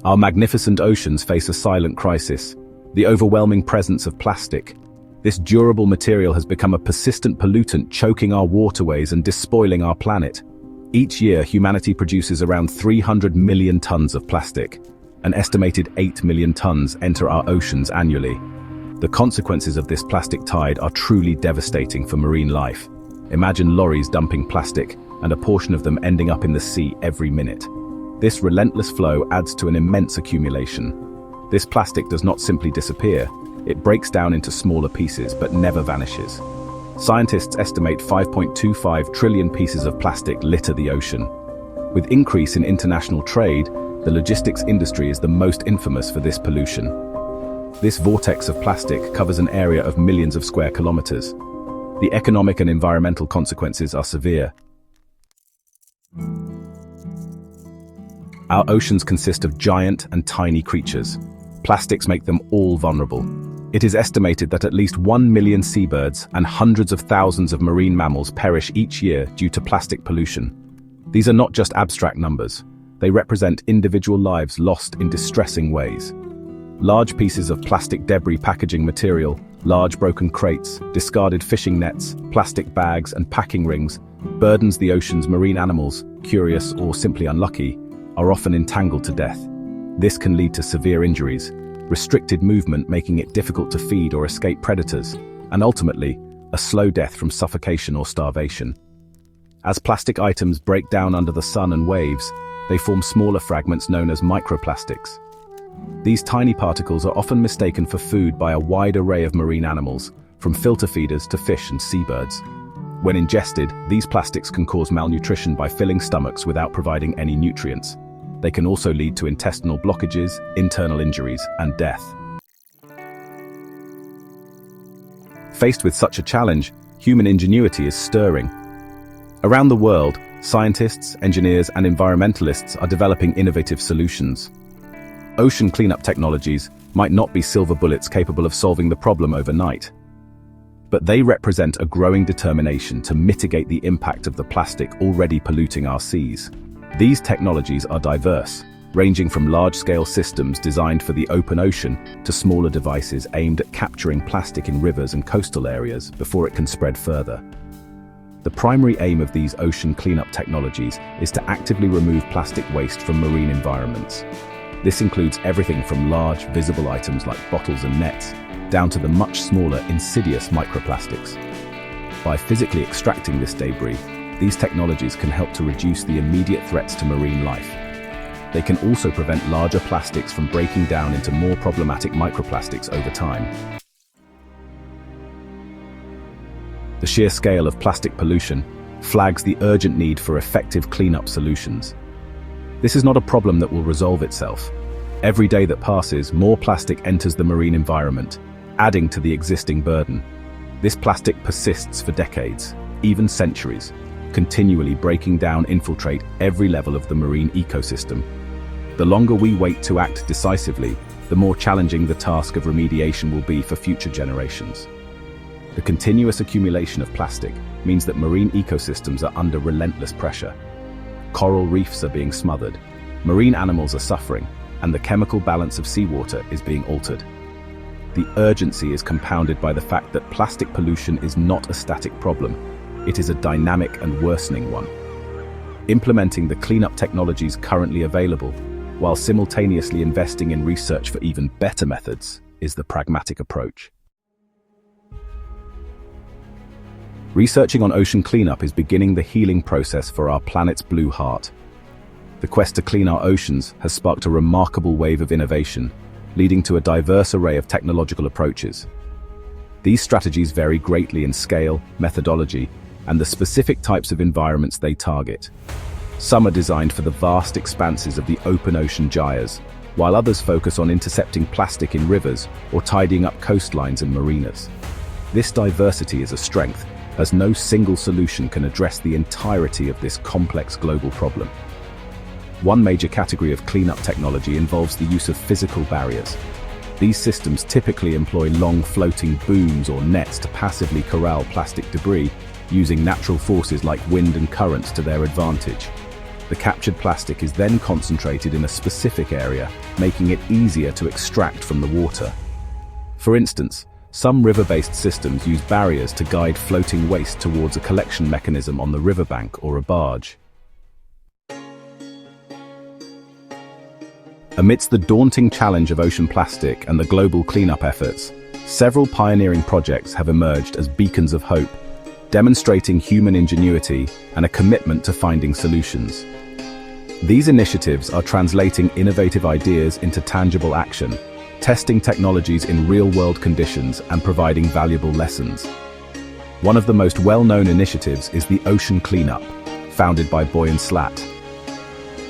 Our magnificent oceans face a silent crisis, the overwhelming presence of plastic. This durable material has become a persistent pollutant choking our waterways and despoiling our planet. Each year, humanity produces around 300 million tons of plastic. An estimated 8 million tons enter our oceans annually. The consequences of this plastic tide are truly devastating for marine life. Imagine lorries dumping plastic, and a portion of them ending up in the sea every minute. This relentless flow adds to an immense accumulation. This plastic does not simply disappear, it breaks down into smaller pieces but never vanishes. Scientists estimate 5.25 trillion pieces of plastic litter the ocean. With increase in international trade, the logistics industry is the most infamous for this pollution. This vortex of plastic covers an area of millions of square kilometers. The economic and environmental consequences are severe. Our oceans consist of giant and tiny creatures. Plastics make them all vulnerable. It is estimated that at least 1 million seabirds and hundreds of thousands of marine mammals perish each year due to plastic pollution. These are not just abstract numbers. They represent individual lives lost in distressing ways. Large pieces of plastic debris packaging material, large broken crates, discarded fishing nets, plastic bags, and packing rings burdens the ocean's marine animals, curious or simply unlucky, are often entangled to death. This can lead to severe injuries, restricted movement making it difficult to feed or escape predators, and ultimately, a slow death from suffocation or starvation. As plastic items break down under the sun and waves, they form smaller fragments known as microplastics. These tiny particles are often mistaken for food by a wide array of marine animals, from filter feeders to fish and seabirds. When ingested, these plastics can cause malnutrition by filling stomachs without providing any nutrients. They can also lead to intestinal blockages, internal injuries, and death. Faced with such a challenge, human ingenuity is stirring. Around the world, scientists, engineers, and environmentalists are developing innovative solutions. Ocean cleanup technologies might not be silver bullets capable of solving the problem overnight, but they represent a growing determination to mitigate the impact of the plastic already polluting our seas. These technologies are diverse, ranging from large-scale systems designed for the open ocean to smaller devices aimed at capturing plastic in rivers and coastal areas before it can spread further. The primary aim of these ocean cleanup technologies is to actively remove plastic waste from marine environments. This includes everything from large, visible items like bottles and nets, down to the much smaller, insidious microplastics. By physically extracting this debris, these technologies can help to reduce the immediate threats to marine life. They can also prevent larger plastics from breaking down into more problematic microplastics over time. The sheer scale of plastic pollution flags the urgent need for effective cleanup solutions. This is not a problem that will resolve itself. Every day that passes, more plastic enters the marine environment, adding to the existing burden. This plastic persists for decades, even centuries, continually breaking down infiltrate every level of the marine ecosystem. The longer we wait to act decisively, the more challenging the task of remediation will be for future generations. The continuous accumulation of plastic means that marine ecosystems are under relentless pressure. Coral reefs are being smothered, marine animals are suffering, and the chemical balance of seawater is being altered. The urgency is compounded by the fact that plastic pollution is not a static problem. It is a dynamic and worsening one. Implementing the cleanup technologies currently available, while simultaneously investing in research for even better methods, is the pragmatic approach. Researching on ocean cleanup is beginning the healing process for our planet's blue heart. The quest to clean our oceans has sparked a remarkable wave of innovation, leading to a diverse array of technological approaches. These strategies vary greatly in scale, methodology, and the specific types of environments they target. Some are designed for the vast expanses of the open ocean gyres, while others focus on intercepting plastic in rivers or tidying up coastlines and marinas. This diversity is a strength, as no single solution can address the entirety of this complex global problem. One major category of cleanup technology involves the use of physical barriers. These systems typically employ long floating booms or nets to passively corral plastic debris, using natural forces like wind and currents to their advantage. The captured plastic is then concentrated in a specific area, making it easier to extract from the water. For instance, some river-based systems use barriers to guide floating waste towards a collection mechanism on the riverbank or a barge. Amidst the daunting challenge of ocean plastic and the global cleanup efforts, several pioneering projects have emerged as beacons of hope, demonstrating human ingenuity and a commitment to finding solutions. These initiatives are translating innovative ideas into tangible action, testing technologies in real-world conditions and providing valuable lessons. One of the most well-known initiatives is the Ocean Cleanup, founded by Boyan Slat.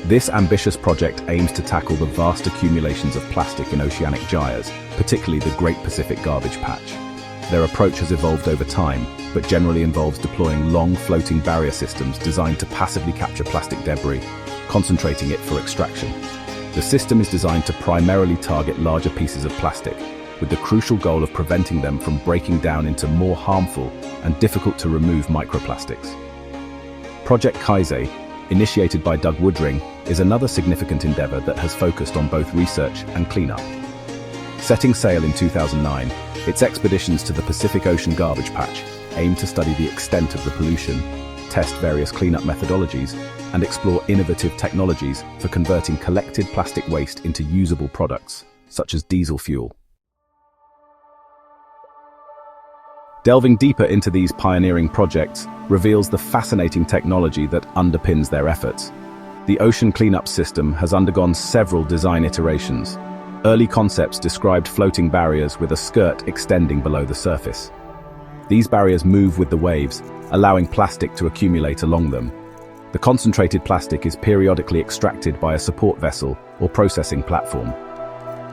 This ambitious project aims to tackle the vast accumulations of plastic in oceanic gyres, particularly the Great Pacific Garbage Patch. Their approach has evolved over time, but generally involves deploying long floating barrier systems designed to passively capture plastic debris, concentrating it for extraction. The system is designed to primarily target larger pieces of plastic, with the crucial goal of preventing them from breaking down into more harmful and difficult to remove microplastics. Project Kaise, initiated by Doug Woodring, is another significant endeavor that has focused on both research and cleanup. Setting sail in 2009, its expeditions to the Pacific Ocean Garbage Patch aimed to study the extent of the pollution, test various cleanup methodologies, and explore innovative technologies for converting collected plastic waste into usable products, such as diesel fuel. Delving deeper into these pioneering projects reveals the fascinating technology that underpins their efforts. The Ocean Cleanup system has undergone several design iterations. Early concepts described floating barriers with a skirt extending below the surface. These barriers move with the waves, allowing plastic to accumulate along them. The concentrated plastic is periodically extracted by a support vessel or processing platform.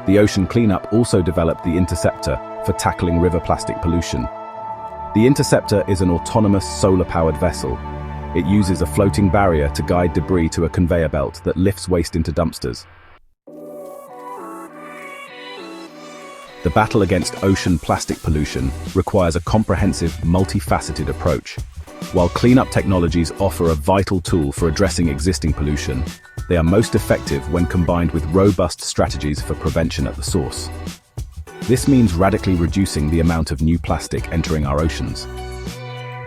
The Ocean Cleanup also developed the Interceptor for tackling river plastic pollution. The Interceptor is an autonomous solar-powered vessel. It uses a floating barrier to guide debris to a conveyor belt that lifts waste into dumpsters. The battle against ocean plastic pollution requires a comprehensive, multifaceted approach. While cleanup technologies offer a vital tool for addressing existing pollution, they are most effective when combined with robust strategies for prevention at the source. This means radically reducing the amount of new plastic entering our oceans.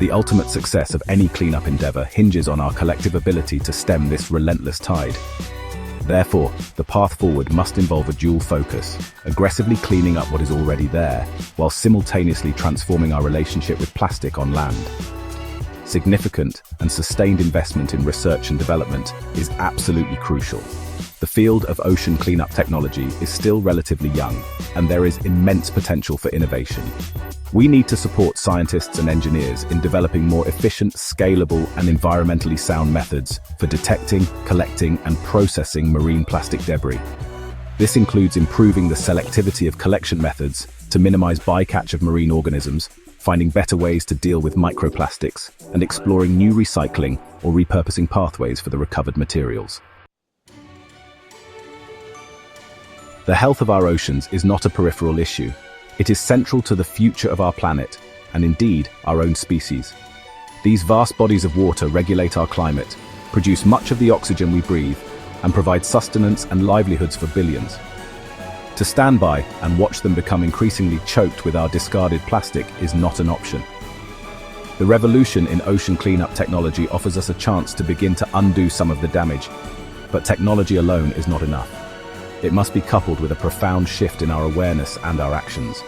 The ultimate success of any cleanup endeavor hinges on our collective ability to stem this relentless tide. Therefore, the path forward must involve a dual focus, aggressively cleaning up what is already there, while simultaneously transforming our relationship with plastic on land. Significant and sustained investment in research and development is absolutely crucial. The field of ocean cleanup technology is still relatively young, and there is immense potential for innovation. We need to support scientists and engineers in developing more efficient, scalable, and environmentally sound methods for detecting, collecting, and processing marine plastic debris. This includes improving the selectivity of collection methods to minimize bycatch of marine organisms, finding better ways to deal with microplastics, and exploring new recycling or repurposing pathways for the recovered materials. The health of our oceans is not a peripheral issue. It is central to the future of our planet, and indeed, our own species. These vast bodies of water regulate our climate, produce much of the oxygen we breathe, and provide sustenance and livelihoods for billions. To stand by and watch them become increasingly choked with our discarded plastic is not an option. The revolution in ocean cleanup technology offers us a chance to begin to undo some of the damage, but technology alone is not enough. It must be coupled with a profound shift in our awareness and our actions.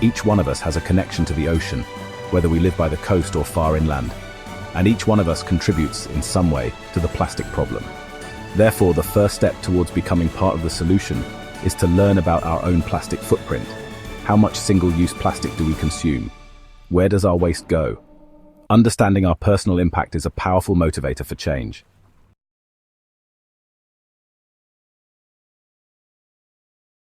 Each one of us has a connection to the ocean, whether we live by the coast or far inland, and each one of us contributes in some way to the plastic problem. Therefore, the first step towards becoming part of the solution is to learn about our own plastic footprint. How much single-use plastic do we consume? Where does our waste go? Understanding our personal impact is a powerful motivator for change.